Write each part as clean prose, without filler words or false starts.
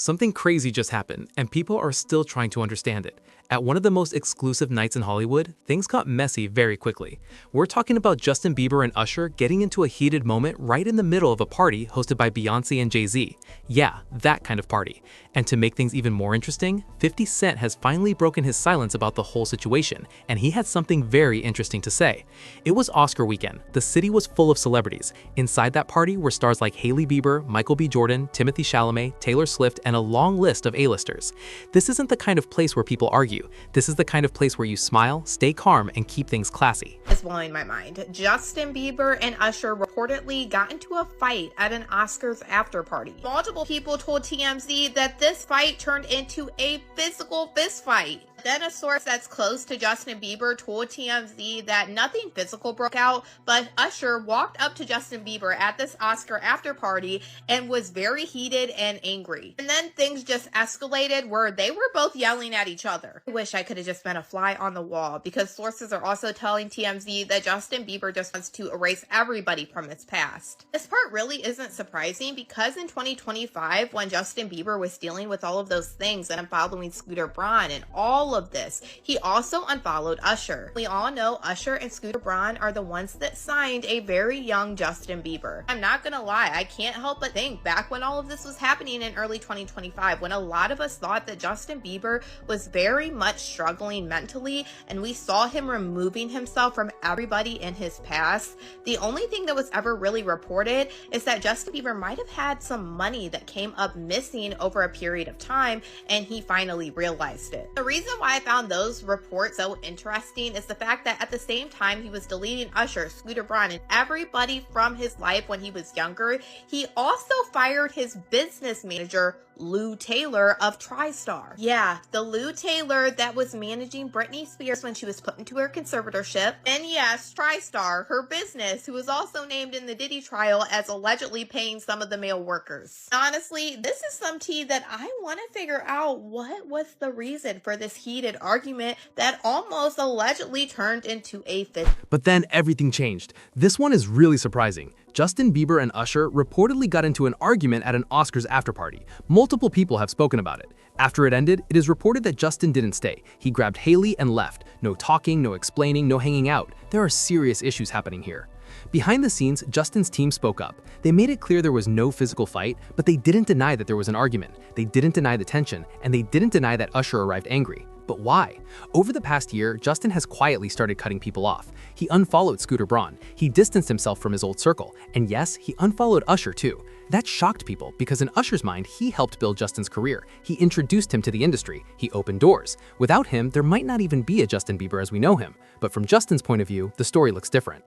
Something crazy just happened, and people are still trying to understand it. At one of the most exclusive nights in Hollywood, things got messy very quickly. We're talking about Justin Bieber and Usher getting into a heated moment right in the middle of a party hosted by Beyonce and Jay-Z. Yeah, that kind of party. And to make things even more interesting, 50 Cent has finally broken his silence about the whole situation, and he had something very interesting to say. It was Oscar weekend. The city was full of celebrities. Inside that party were stars like Hailey Bieber, Michael B. Jordan, Timothy Chalamet, Taylor Swift, and a long list of A-listers. This isn't the kind of place where people argue. This is the kind of place where you smile, stay calm, and keep things classy. It's blowing my mind. Justin Bieber and Usher reportedly got into a fight at an Oscars after party. Multiple people told TMZ that this fight turned into a physical fist fight. Then a source that's close to Justin Bieber told TMZ that nothing physical broke out, but Usher walked up to Justin Bieber at this Oscar after party and was very heated and angry. And then things just escalated where they were both yelling at each other. I wish I could have just been a fly on the wall, because sources are also telling TMZ that Justin Bieber just wants to erase everybody from his past. This part really isn't surprising, because in 2025, when Justin Bieber was dealing with all of those things and following Scooter Braun and all of this, he also unfollowed Usher. We all know Usher and Scooter Braun are the ones that signed a very young Justin Bieber. I'm not gonna lie, I can't help but think back when all of this was happening in early 2025, when a lot of us thought that Justin Bieber was very much struggling mentally, and we saw him removing himself from everybody in his past. The only thing that was ever really reported is that Justin Bieber might have had some money that came up missing over a period of time, and he finally realized it. The reason why I found those reports so interesting is the fact that at the same time he was deleting Usher, Scooter Braun, and everybody from his life when he was younger, he also fired his business manager, Lou Taylor of TriStar. Yeah, the Lou Taylor that was managing Britney Spears when she was put into her conservatorship. And yes, TriStar, her business, who was also named in the Diddy trial as allegedly paying some of the male workers. Honestly, this is some tea that I want to figure out what was the reason for this heated argument that almost allegedly turned into a fist. But then everything changed. This one is really surprising. Justin Bieber and Usher reportedly got into an argument at an Oscars afterparty. Multiple people have spoken about it. After it ended, it is reported that Justin didn't stay. He grabbed Hailey and left. No talking, no explaining, no hanging out. There are serious issues happening here. Behind the scenes, Justin's team spoke up. They made it clear there was no physical fight, but they didn't deny that there was an argument. They didn't deny the tension, and they didn't deny that Usher arrived angry. But why? Over the past year, Justin has quietly started cutting people off. He unfollowed Scooter Braun. He distanced himself from his old circle. And yes, he unfollowed Usher too. That shocked people because in Usher's mind, he helped build Justin's career. He introduced him to the industry. He opened doors. Without him, there might not even be a Justin Bieber as we know him. But from Justin's point of view, the story looks different.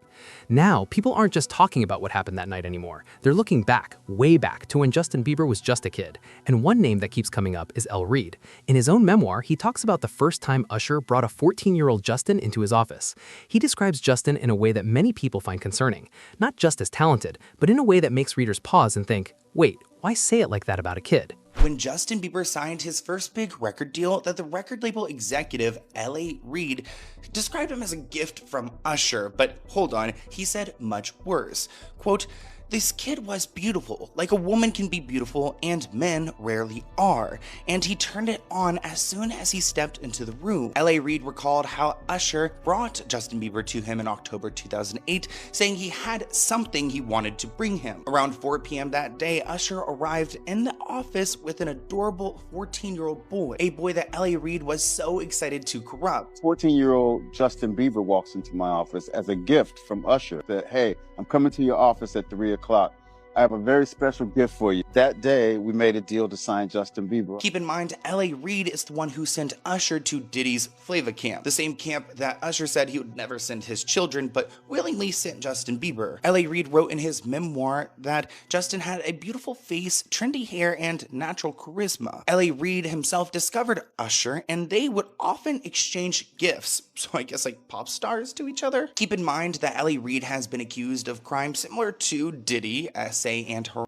Now, people aren't just talking about what happened that night anymore. They're looking back, way back, to when Justin Bieber was just a kid. And one name that keeps coming up is L. Reid. In his own memoir, he talks about the first time Usher brought a 14-year-old Justin into his office. He describes Justin in a way that many people find concerning. Not just as talented, but in a way that makes readers pause and think, wait, why say it like that about a kid? When Justin Bieber signed his first big record deal, that the record label executive, L.A. Reid, described him as a gift from Usher, but hold on, he said much worse. Quote, "This kid was beautiful, like a woman can be beautiful and men rarely are, and he turned it on as soon as he stepped into the room." L.A. Reid recalled how Usher brought Justin Bieber to him in October 2008, saying he had something he wanted to bring him. Around 4 p.m. that day, Usher arrived in the office with an adorable 14-year-old boy, a boy that L.A. Reid was so excited to corrupt. 14-year-old Justin Bieber walks into my office as a gift from Usher that, hey, I'm coming to your office at 3 o'clock. I have a very special gift for you. That day, we made a deal to sign Justin Bieber. Keep in mind, L.A. Reid is the one who sent Usher to Diddy's Flava camp, the same camp that Usher said he would never send his children, but willingly sent Justin Bieber. L.A. Reid wrote in his memoir that Justin had a beautiful face, trendy hair, and natural charisma. L.A. Reid himself discovered Usher, and they would often exchange gifts, so I guess like pop stars to each other. Keep in mind that L.A. Reid has been accused of crimes similar to Diddy, SA, and her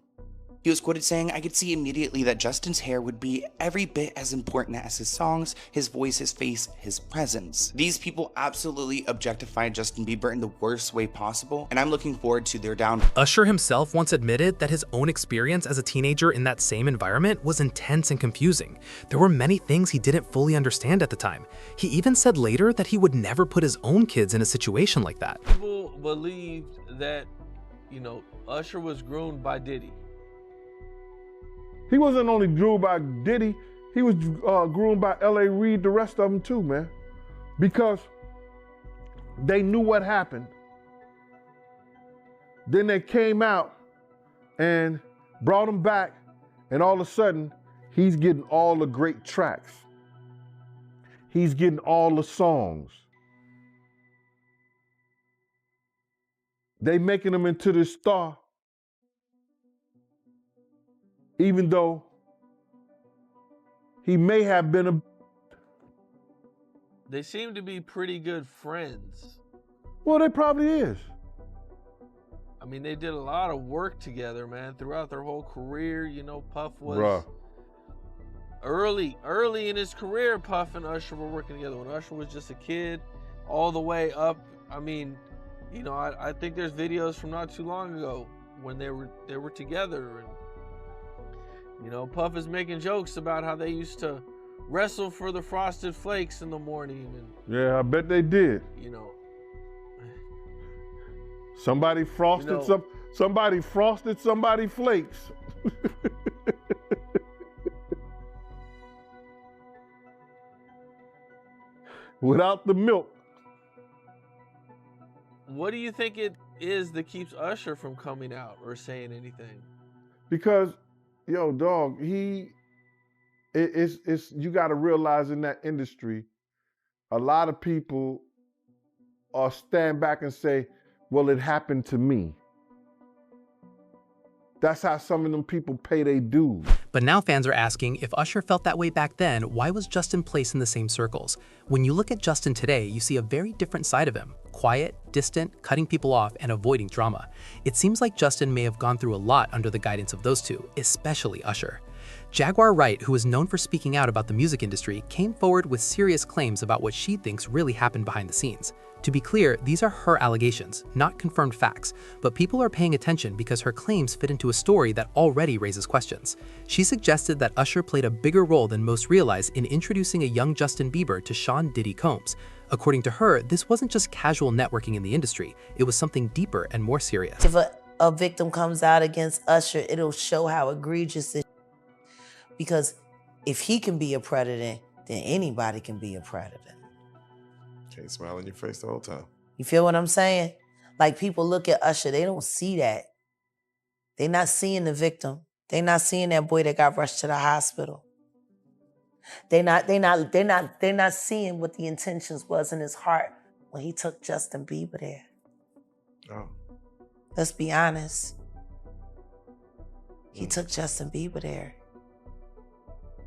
He was quoted saying, "I could see immediately that Justin's hair would be every bit as important as his songs, his voice, his face, his presence." These people absolutely objectified Justin Bieber in the worst way possible, and I'm looking forward to their downfall. Usher himself once admitted that his own experience as a teenager in that same environment was intense and confusing. There were many things he didn't fully understand at the time. He even said later that he would never put his own kids in a situation like that. People believed that, Usher was groomed by Diddy. He wasn't only groomed by Diddy, he was groomed by L.A. Reid, the rest of them too, man. Because they knew what happened. Then they came out and brought him back, and all of a sudden, he's getting all the great tracks. He's getting all the songs. They making him into this star, even though he may have been a... They seem to be pretty good friends. Well, they probably is. I mean, they did a lot of work together, man, throughout their whole career. Puff was... Bruh. Early in his career, Puff and Usher were working together. When Usher was just a kid, all the way up. I mean, I think there's videos from not too long ago when they were together, and Puff is making jokes about how they used to wrestle for the Frosted Flakes in the morning, and Yeah, I bet they did. Somebody frosted somebody frosted somebody flakes. Without the milk. What do you think it is that keeps Usher from coming out or saying anything? Because, yo, dog, it's you got to realize in that industry, a lot of people are stand back and say, well, it happened to me. That's how some of them people pay their dues. But now fans are asking, if Usher felt that way back then, why was Justin placed in the same circles? When you look at Justin today, you see a very different side of him. Quiet, distant, cutting people off, and avoiding drama. It seems like Justin may have gone through a lot under the guidance of those two, especially Usher. Jaguar Wright, who is known for speaking out about the music industry, came forward with serious claims about what she thinks really happened behind the scenes. To be clear, these are her allegations, not confirmed facts, but people are paying attention because her claims fit into a story that already raises questions. She suggested that Usher played a bigger role than most realize in introducing a young Justin Bieber to Sean Diddy Combs. According to her, this wasn't just casual networking in the industry, it was something deeper and more serious. If a victim comes out against Usher, it'll show how egregious it is. Because if he can be a predator, then anybody can be a predator. Can't smile on your face the whole time. You feel what I'm saying? Like, people look at Usher, they don't see that. They're not seeing the victim. They're not seeing that boy that got rushed to the hospital. They're not seeing what the intentions was in his heart when he took Justin Bieber there. Oh. Let's be honest. He took Justin Bieber there.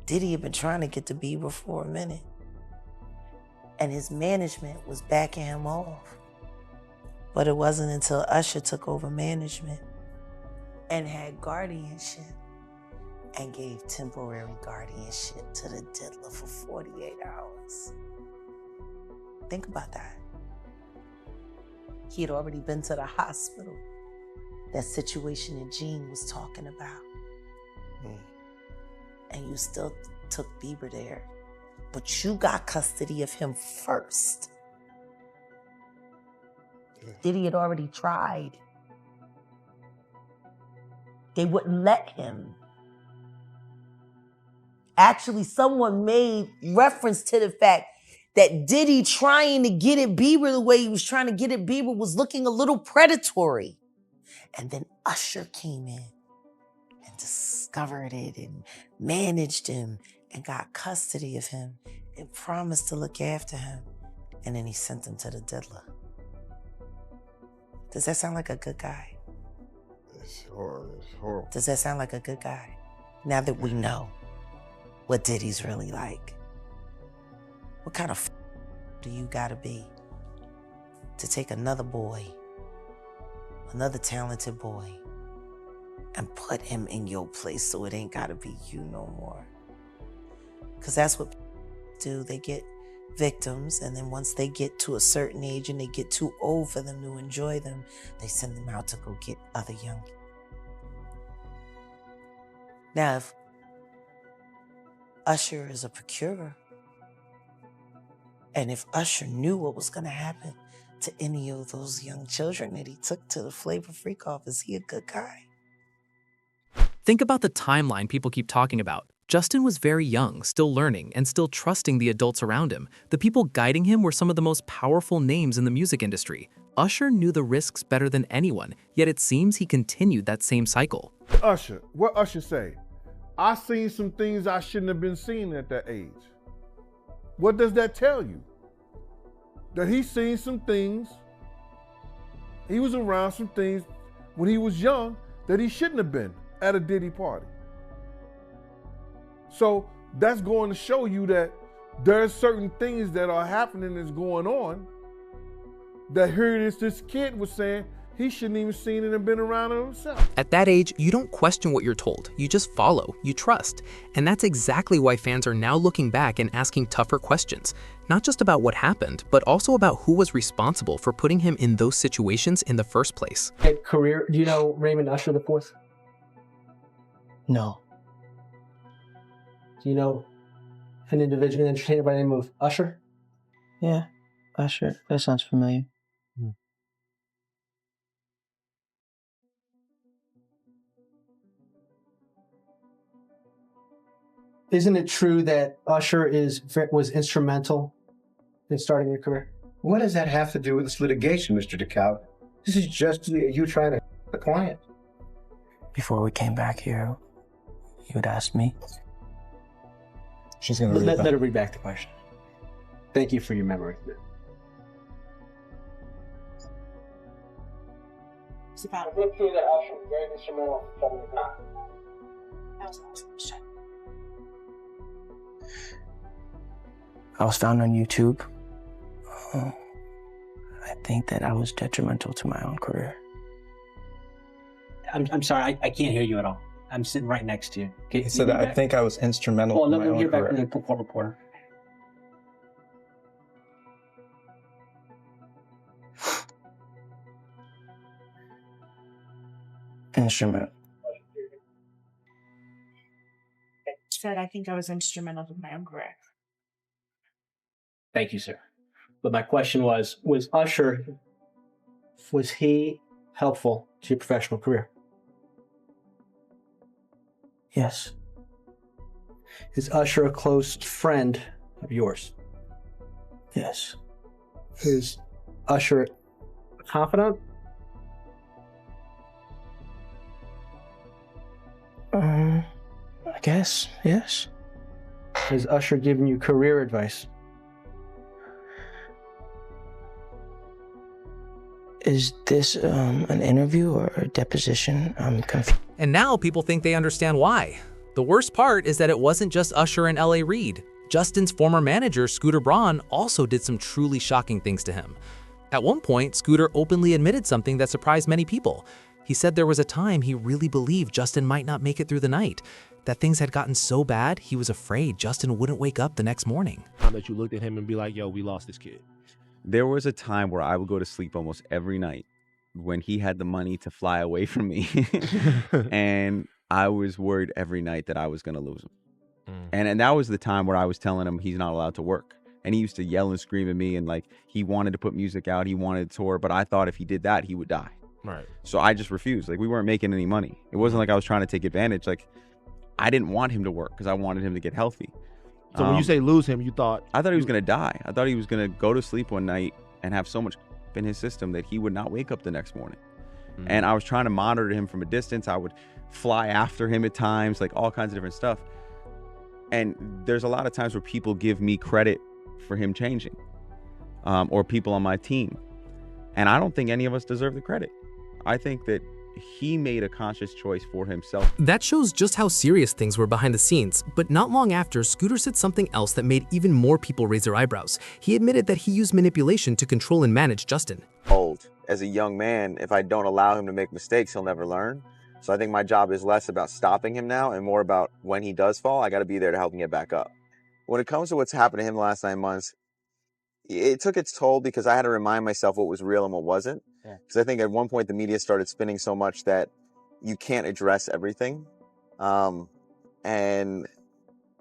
Diddy had been trying to get to Bieber for a minute. And his management was backing him off. But it wasn't until Usher took over management and had guardianship and gave temporary guardianship to the diddler for 48 hours. Think about that. He had already been to the hospital. That situation that Gene was talking about. And you still took Bieber there. But you got custody of him first. Diddy had already tried. They wouldn't let him. Actually, someone made reference to the fact that Diddy trying to get at Bieber the way he was trying to get at Bieber was looking a little predatory. And then Usher came in and discovered it and managed him and got custody of him and promised to look after him. And then he sent him to the diddler. Does that sound like a good guy? It's horrible. Does that sound like a good guy? Now that we know what Diddy's really like, what kind of do you gotta be to take another boy, another talented boy, and put him in your place so it ain't gotta be you no more. Because that's what do. They get victims, and then once they get to a certain age and they get too old for them to enjoy them, they send them out to go get other young. Now, if Usher is a procurer, and if Usher knew what was going to happen to any of those young children that he took to the Flavor Freak off, is he a good guy? Think about the timeline people keep talking about. Justin was very young, still learning, and still trusting the adults around him. The people guiding him were some of the most powerful names in the music industry. Usher knew the risks better than anyone, yet it seems he continued that same cycle. Usher, what Usher say? I seen some things I shouldn't have been seeing at that age. What does that tell you? That he's seen some things, he was around some things when he was young that he shouldn't have been at a Diddy party. So that's going to show you that there's certain things that are happening that's going on that here it is, this kid was saying he shouldn't even seen it and been around it himself. At that age, you don't question what you're told. You just follow, you trust. And that's exactly why fans are now looking back and asking tougher questions. Not just about what happened, but also about who was responsible for putting him in those situations in the first place. Career, do you know Raymond Usher IV? No. Do you know an individual, an entertainer by the name of Usher? Yeah, Usher. That sounds familiar. Isn't it true that Usher was instrumental in starting your career? What does that have to do with this litigation, Mr. DeKalb? This is just you trying to the client. Before we came back here, you had asked me. She's going to let her read back the question. Thank you for your memory. It's about a book through that Usher was very instrumental in starting your career. That was the last question. I was found on YouTube. I think that I was detrimental to my own career. I'm sorry, I can't hear you at all. I'm sitting right next to you. He said that I think I was instrumental in my own career. Let me hear back from the court reporter. Instrumental. Said I think I was instrumental in my own career. Thank you, sir. But my question was Usher, was he helpful to your professional career? Yes. Is Usher a close friend of yours? Yes. Is Usher a confidant? I guess, yes. Has Usher given you career advice? Is this an interview or a deposition? I'm confused. And now people think they understand why. The worst part is that it wasn't just Usher and L.A. Reid. Justin's former manager, Scooter Braun, also did some truly shocking things to him. At one point, Scooter openly admitted something that surprised many people. He said there was a time he really believed Justin might not make it through the night, that things had gotten so bad he was afraid Justin wouldn't wake up the next morning. That you looked at him and be like, yo, we lost this kid. There was a time where I would go to sleep almost every night when he had the money to fly away from me. And I was worried every night that I was going to lose him. And that was the time where I was telling him he's not allowed to work. And he used to yell and scream at me, and like he wanted to put music out, he wanted to tour, but I thought if he did that, he would die. Right. So I just refused. Like, we weren't making any money. It wasn't like I was trying to take advantage. Like, I didn't want him to work because I wanted him to get healthy. So when you say lose him, you thought? I thought he was going to die. I thought he was going to go to sleep one night and have so much in his system that he would not wake up the next morning. And I was trying to monitor him from a distance. I would fly after him at times, like all kinds of different stuff. And there's a lot of times where people give me credit for him changing, or people on my team. And I don't think any of us deserve the credit. I think that he made a conscious choice for himself. That shows just how serious things were behind the scenes, but not long after, Scooter said something else that made even more people raise their eyebrows. He admitted that he used manipulation to control and manage Justin. As a young man, if I don't allow him to make mistakes, he'll never learn. So I think my job is less about stopping him now and more about when he does fall, I got to be there to help him get back up. When it comes to what's happened to him the last 9 months, it took its toll because I had to remind myself what was real and what wasn't. Because I think at one point the media started spinning so much that you can't address everything. And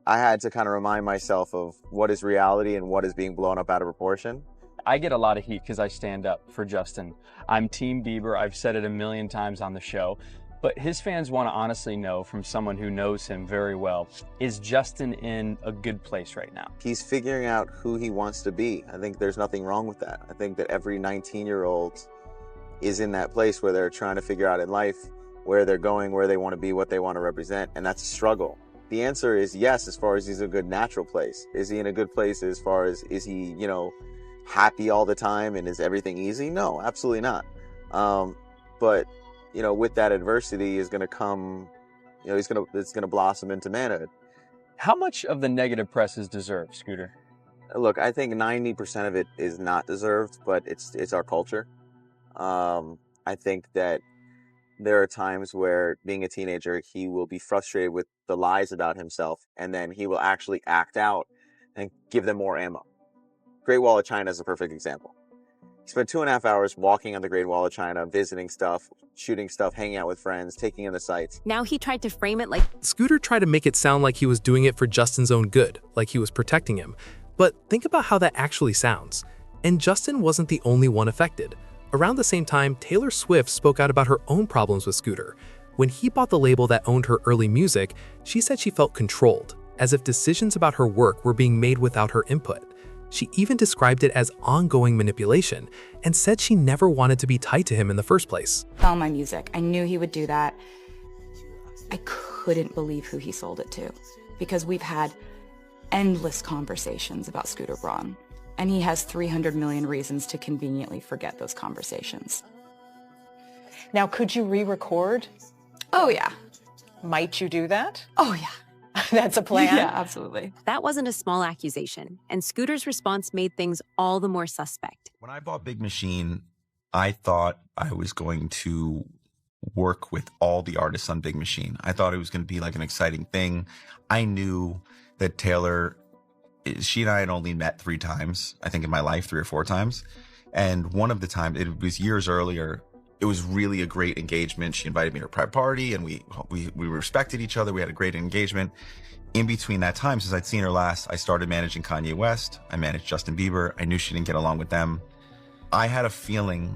I had to kind of remind myself of what is reality and what is being blown up out of proportion. I get a lot of heat because I stand up for Justin. I'm Team Bieber. I've said it a million times on the show. But his fans want to honestly know from someone who knows him very well, is Justin in a good place right now? He's figuring out who he wants to be. I think there's nothing wrong with that. I think that every 19-year-old is in that place where they're trying to figure out in life where they're going, where they want to be, what they want to represent, and that's a struggle. The answer is yes, as far as he's a good natural place. Is he in a good place as far as, is he, happy all the time and is everything easy? No, absolutely not. But with that adversity is going to come, it's going to blossom into manhood. How much of the negative press is deserved, Scooter? Look, I think 90% of it is not deserved, but it's our culture. I think that there are times where, being a teenager, he will be frustrated with the lies about himself, and then he will actually act out and give them more ammo. Great Wall of China is a perfect example. He spent 2.5 hours walking on the Great Wall of China, visiting stuff, shooting stuff, hanging out with friends, taking in the sights. Now he tried to frame it like... Scooter tried to make it sound like he was doing it for Justin's own good, like he was protecting him. But think about how that actually sounds. And Justin wasn't the only one affected. Around the same time, Taylor Swift spoke out about her own problems with Scooter. When he bought the label that owned her early music, she said she felt controlled, as if decisions about her work were being made without her input. She even described it as ongoing manipulation and said she never wanted to be tied to him in the first place. Sell my music. I knew he would do that. I couldn't believe who he sold it to, because we've had endless conversations about Scooter Braun, and he has 300 million reasons to conveniently forget those conversations. Now, could you re-record? Oh, yeah. Might you do that? Oh, yeah. That's a plan? Yeah, absolutely. That wasn't a small accusation, and Scooter's response made things all the more suspect. When I bought Big Machine, I thought I was going to work with all the artists on Big Machine. I thought it was going to be like an exciting thing. I knew that Taylor, she and I had only met 3 times, I think in my life, 3 or 4 times. And one of the times, it was years earlier, it was really a great engagement. She invited me to her private party, and we respected each other. We had a great engagement. In between that time, since I'd seen her last, I started managing Kanye West. I managed Justin Bieber. I knew she didn't get along with them. I had a feeling,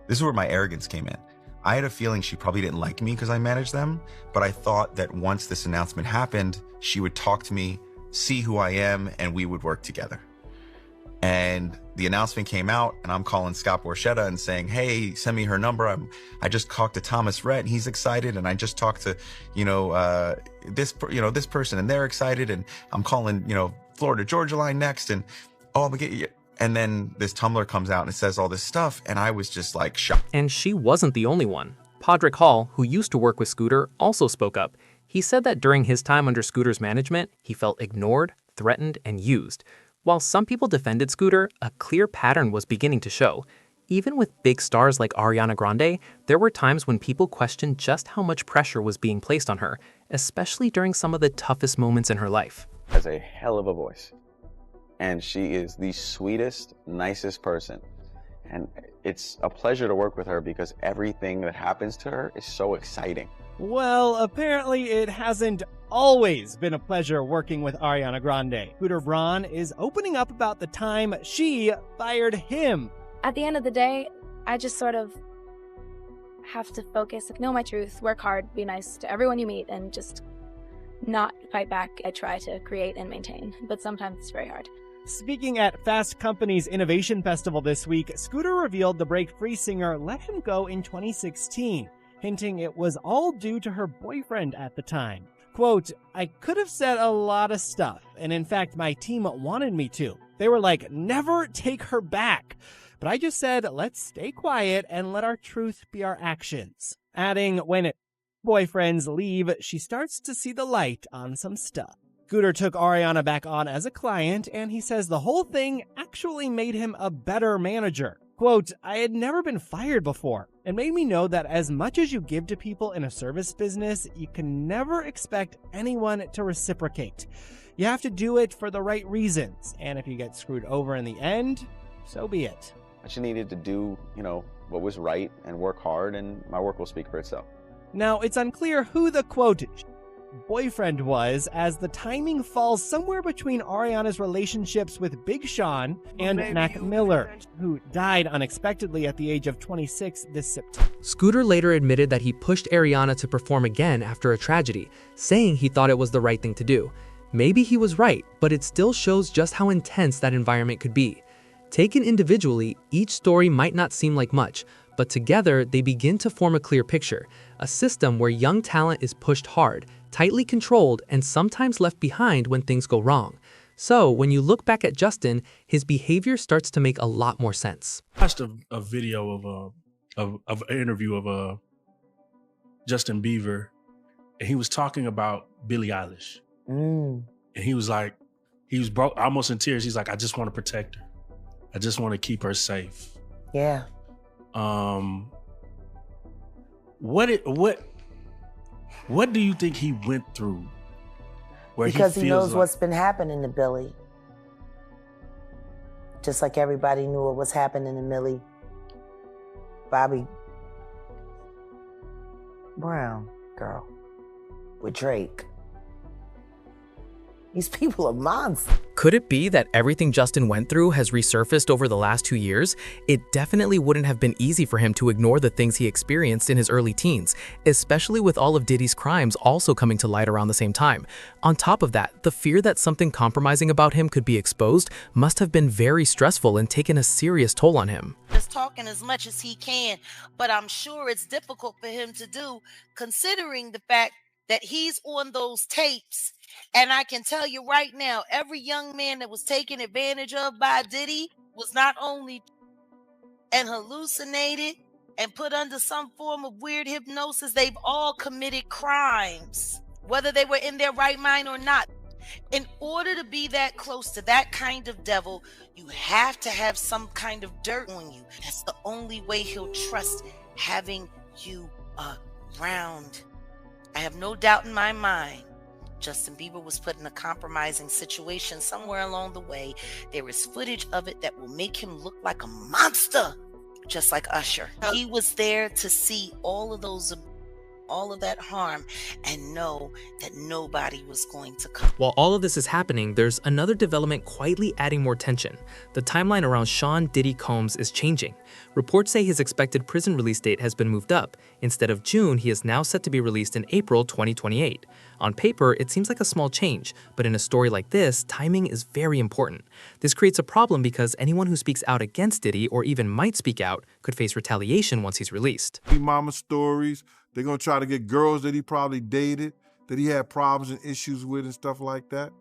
this is where my arrogance came in. I had a feeling she probably didn't like me because I managed them, but I thought that once this announcement happened, she would talk to me, see who I am, and we would work together. And the announcement came out, and I'm calling Scott Borchetta and saying, hey, send me her number. I just talked to Thomas Rhett, and he's excited. And I just talked to, this person, and they're excited. And I'm calling, Florida Georgia line next. And, I'm gonna get you. And then this Tumblr comes out and it says all this stuff. And I was just like shocked. And she wasn't the only one. Podrick Hall, who used to work with Scooter, also spoke up. He said that during his time under Scooter's management, he felt ignored, threatened, and used. While some people defended Scooter, a clear pattern was beginning to show. Even with big stars like Ariana Grande, there were times when people questioned just how much pressure was being placed on her, especially during some of the toughest moments in her life. Has a hell of a voice. And she is the sweetest, nicest person. And it's a pleasure to work with her because everything that happens to her is so exciting. Well, apparently it hasn't always been a pleasure working with Ariana Grande. Scooter Braun is opening up about the time she fired him. At the end of the day, I just sort of have to focus, know my truth, work hard, be nice to everyone you meet, and just not fight back. I try to create and maintain, but sometimes it's very hard. Speaking at Fast Company's Innovation Festival this week, Scooter revealed the Break Free singer let him go in 2016, hinting it was all due to her boyfriend at the time. Quote, I could have said a lot of stuff, and in fact, my team wanted me to. They were like, never take her back. But I just said, let's stay quiet and let our truth be our actions. Adding, when boyfriends leave, she starts to see the light on some stuff. Scooter took Ariana back on as a client, and he says the whole thing actually made him a better manager. Quote, I had never been fired before. It made me know that as much as you give to people in a service business, you can never expect anyone to reciprocate. You have to do it for the right reasons, and if you get screwed over in the end, so be it. I just needed to do, what was right and work hard, and my work will speak for itself. Now, it's unclear who the quote boyfriend was, as the timing falls somewhere between Ariana's relationships with Big Sean and Mac Miller, who died unexpectedly at the age of 26 this September. Scooter later admitted that he pushed Ariana to perform again after a tragedy, saying he thought it was the right thing to do. Maybe he was right, but it still shows just how intense that environment could be. Taken individually, each story might not seem like much, but together they begin to form a clear picture, a system where young talent is pushed hard, tightly controlled, and sometimes left behind when things go wrong. So when you look back at Justin, his behavior starts to make a lot more sense. I watched a video of an interview of Justin Bieber, and he was talking about Billie Eilish. And he was like, he was broke, almost in tears. He's like, I just want to protect her. I just want to keep her safe. Yeah. What do you think he went through? Because he knows what's been happening to Billy. Just like everybody knew what was happening to Millie Bobby Brown girl with Drake. These people are monsters. Could it be that everything Justin went through has resurfaced over the last 2 years? It definitely wouldn't have been easy for him to ignore the things he experienced in his early teens, especially with all of Diddy's crimes also coming to light around the same time. On top of that, the fear that something compromising about him could be exposed must have been very stressful and taken a serious toll on him. Just talking as much as he can, but I'm sure it's difficult for him to do, considering the fact that he's on those tapes. And I can tell you right now, every young man that was taken advantage of by Diddy was not only and hallucinated and put under some form of weird hypnosis, they've all committed crimes, whether they were in their right mind or not. In order to be that close to that kind of devil, you have to have some kind of dirt on you. That's the only way he'll trust having you around. I have no doubt in my mind Justin Bieber was put in a compromising situation somewhere along the way. There is footage of it that will make him look like a monster, just like Usher. He was there to see all of that harm and know that nobody was going to come. While all of this is happening, there's another development quietly adding more tension. The timeline around Sean Diddy Combs is changing. Reports say his expected prison release date has been moved up. Instead of June, he is now set to be released in April 2028. On paper, it seems like a small change, but in a story like this, timing is very important. This creates a problem because anyone who speaks out against Diddy or even might speak out could face retaliation once he's released. Mama stories. They're going to try to get girls that he probably dated, that he had problems and issues with and stuff like that.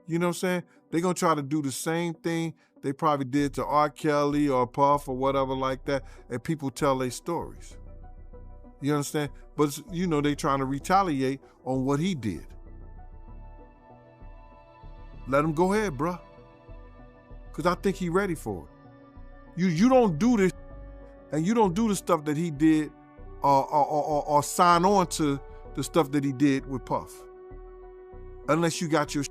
You know what I'm saying? They're going to try to do the same thing they probably did to R. Kelly or Puff or whatever like that, and people tell their stories. You understand? But, they trying to retaliate on what he did. Let him go ahead, bruh. Because I think he ready for it. You don't do this, and you don't do the stuff that he did or sign on to the stuff that he did with Puff. Unless you got your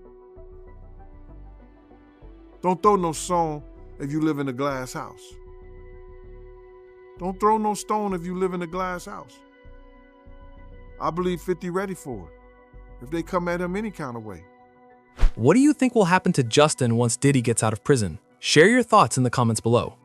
Don't throw no stone if you live in a glass house. Don't throw no stone if you live in a glass house. I believe 50 ready for it, if they come at him any kind of way. What do you think will happen to Justin once Diddy gets out of prison? Share your thoughts in the comments below.